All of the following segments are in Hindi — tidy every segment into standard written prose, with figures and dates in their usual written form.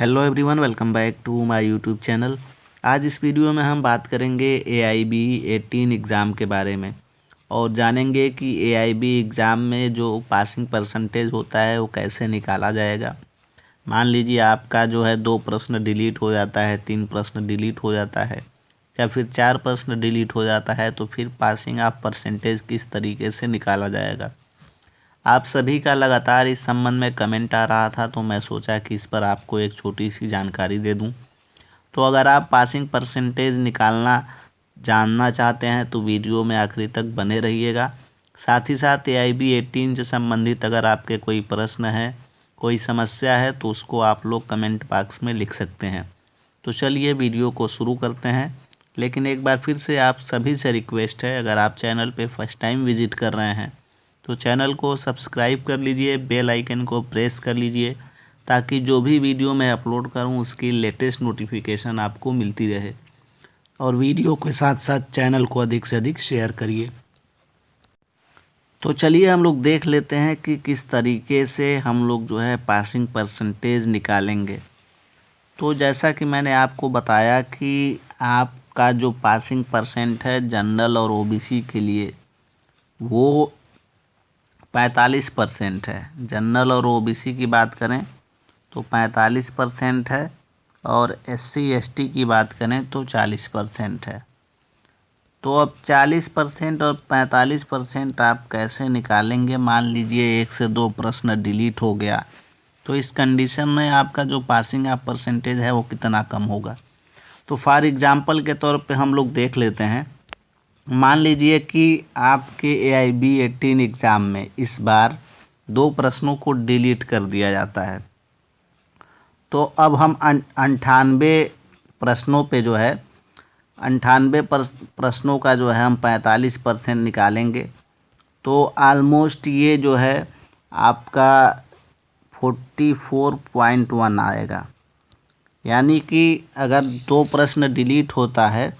Hello everyone, welcome back to my YouTube channel. आज इस वीडियो में हम बात करेंगे AIB 18 एग्ज़ाम के बारे में और जानेंगे कि AIB एग्ज़ाम में जो पासिंग परसेंटेज होता है वो कैसे निकाला जाएगा। मान लीजिए आपका जो है 2 प्रश्न डिलीट हो जाता है, 3 प्रश्न डिलीट हो जाता है या फिर 4 प्रश्न डिलीट हो जाता है, तो फिर पासिंग ऑफ परसेंटेज किस तरीके से निकाला जाएगा। आप सभी का लगातार इस संबंध में कमेंट आ रहा था, तो मैं सोचा कि इस पर आपको एक छोटी सी जानकारी दे दूं। तो अगर आप पासिंग परसेंटेज निकालना जानना चाहते हैं तो वीडियो में आखिरी तक बने रहिएगा। साथ ही साथ AIB 18 से संबंधित अगर आपके कोई प्रश्न है, कोई समस्या है, तो उसको आप लोग कमेंट बॉक्स में लिख सकते हैं। तो चलिए वीडियो को शुरू करते हैं। लेकिन एक बार फिर से आप सभी से रिक्वेस्ट है, अगर आप चैनल पे फर्स्ट टाइम विजिट कर रहे हैं तो चैनल को सब्सक्राइब कर लीजिए, बेल आइकन को प्रेस कर लीजिए, ताकि जो भी वीडियो मैं अपलोड करूं उसकी लेटेस्ट नोटिफिकेशन आपको मिलती रहे। और वीडियो के साथ साथ चैनल को अधिक से अधिक शेयर करिए। तो चलिए हम लोग देख लेते हैं कि किस तरीके से हम लोग जो है पासिंग परसेंटेज निकालेंगे। तो जैसा कि मैंने आपको बताया कि आपका जो पासिंग परसेंट है जनरल और OBC के लिए वो 45% है। जनरल और OBC की बात करें तो 45% है और SC ST की बात करें तो 40% है। तो अब 40% और 45% आप कैसे निकालेंगे। मान लीजिए 1 से 2 प्रश्न डिलीट हो गया, तो इस कंडीशन में आपका जो पासिंग ऑफ परसेंटेज है वो कितना कम होगा। तो फॉर एग्जांपल के तौर पे हम लोग देख लेते हैं। मान लीजिए कि आपके AIB 18 एग्ज़ाम में इस बार 2 प्रश्नों को डिलीट कर दिया जाता है। तो अब हम 98 प्रश्नों पे जो है 98 प्रश्नों का जो है हम 45% निकालेंगे। तो आलमोस्ट ये जो है आपका 44.1 आएगा। यानी कि अगर 2 प्रश्न डिलीट होता है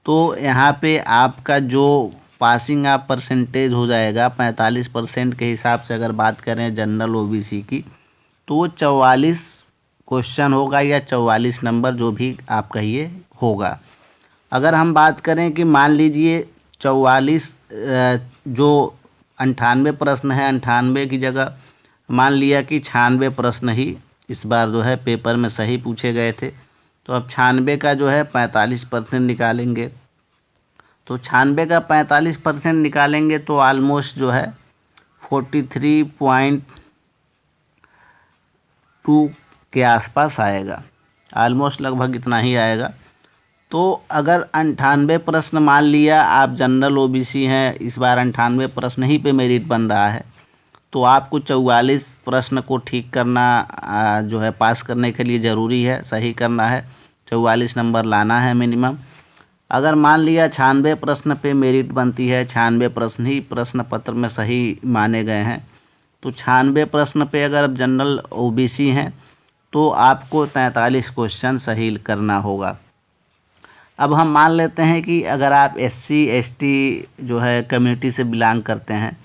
तो यहाँ पे आपका जो पासिंग ऑफ परसेंटेज हो जाएगा 45% के हिसाब से अगर बात करें जनरल OBC की, तो 44 क्वेश्चन होगा या 44 नंबर जो भी आप कहिए होगा। अगर हम बात करें कि मान लीजिए 44 जो 98 प्रश्न है, 98 की जगह मान लिया कि 96 प्रश्न ही इस बार जो है पेपर में सही पूछे गए थे, तो अब 96 का जो है 45% निकालेंगे। तो 96 का 45% निकालेंगे तो ऑलमोस्ट जो है 43.2 के आसपास आएगा। ऑलमोस्ट लगभग इतना ही आएगा। तो अगर 98 प्रश्न मान लिया आप जनरल OBC हैं, इस बार 98 प्रश्न ही पे मेरिट बन रहा है, तो आपको 44 प्रश्न को ठीक करना जो है पास करने के लिए ज़रूरी है, सही करना है, 44 नंबर लाना है मिनिमम। अगर मान लिया 96 प्रश्न पे मेरिट बनती है, 96 प्रश्न ही प्रश्न पत्र में सही माने गए हैं, तो 96 प्रश्न पे अगर आप जनरल OBC हैं तो आपको 43 क्वेश्चन सही करना होगा। अब हम मान लेते हैं कि अगर आप SC ST जो है कम्युनिटी से बिलोंग करते हैं,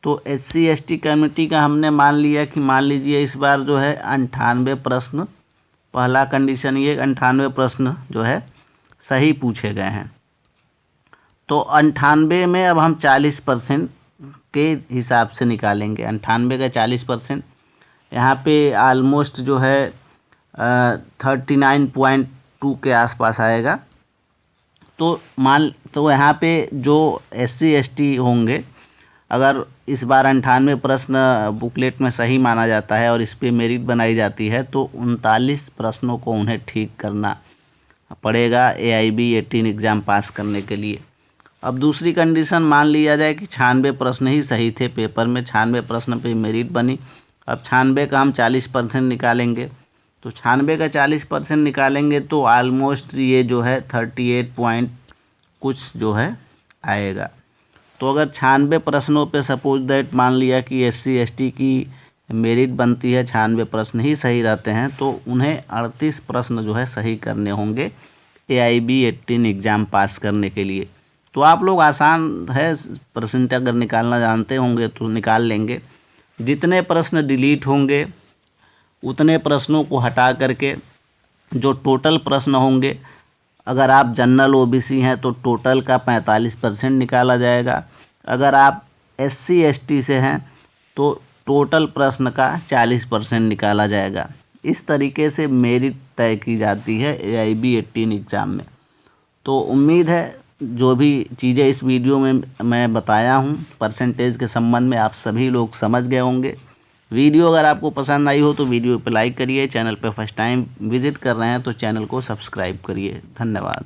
तो SC ST कम्युनिटी का हमने मान लिया कि मान लीजिए इस बार जो है 98 प्रश्न, पहला कंडीशन ये 98 प्रश्न जो है सही पूछे गए हैं। तो 98 में अब हम 40% के हिसाब से निकालेंगे। 98 का 40% यहाँ पे ऑलमोस्ट जो है 39.2 के आसपास आएगा। तो यहाँ पे जो SC ST होंगे, अगर इस बार 98 प्रश्न बुकलेट में सही माना जाता है और इस पे मेरिट बनाई जाती है, तो 39 प्रश्नों को उन्हें ठीक करना पड़ेगा AIB 18 एग्ज़ाम पास करने के लिए। अब दूसरी कंडीशन मान लिया जाए कि 96 प्रश्न ही सही थे पेपर में, 96 प्रश्न पे मेरिट बनी। अब 96 का हम 40% निकालेंगे। तो 96 का 40% निकालेंगे तो ऑलमोस्ट ये जो है 38 पॉइंट कुछ जो है आएगा। तो अगर 96 प्रश्नों पे सपोज दैट मान लिया कि SC ST की मेरिट बनती है, 96 प्रश्न ही सही रहते हैं, तो उन्हें 38 प्रश्न जो है सही करने होंगे AIB 18 एग्ज़ाम पास करने के लिए। तो आप लोग आसान है, परसेंट अगर निकालना जानते होंगे तो निकाल लेंगे। जितने प्रश्न डिलीट होंगे उतने प्रश्नों को हटा करके जो टोटल प्रश्न होंगे, अगर आप जनरल ओबीसी हैं तो टोटल का 45% निकाला जाएगा, अगर आप SC ST से हैं तो टोटल प्रश्न का 40% निकाला जाएगा। इस तरीके से मेरिट तय की जाती है AIB 18 एग्ज़ाम में। तो उम्मीद है जो भी चीज़ें इस वीडियो में मैं बताया हूँ परसेंटेज के संबंध में, आप सभी लोग समझ गए होंगे। वीडियो अगर आपको पसंद आई हो तो वीडियो पर लाइक करिए, चैनल पर फर्स्ट टाइम विजिट कर रहे हैं तो चैनल को सब्सक्राइब करिए। धन्यवाद।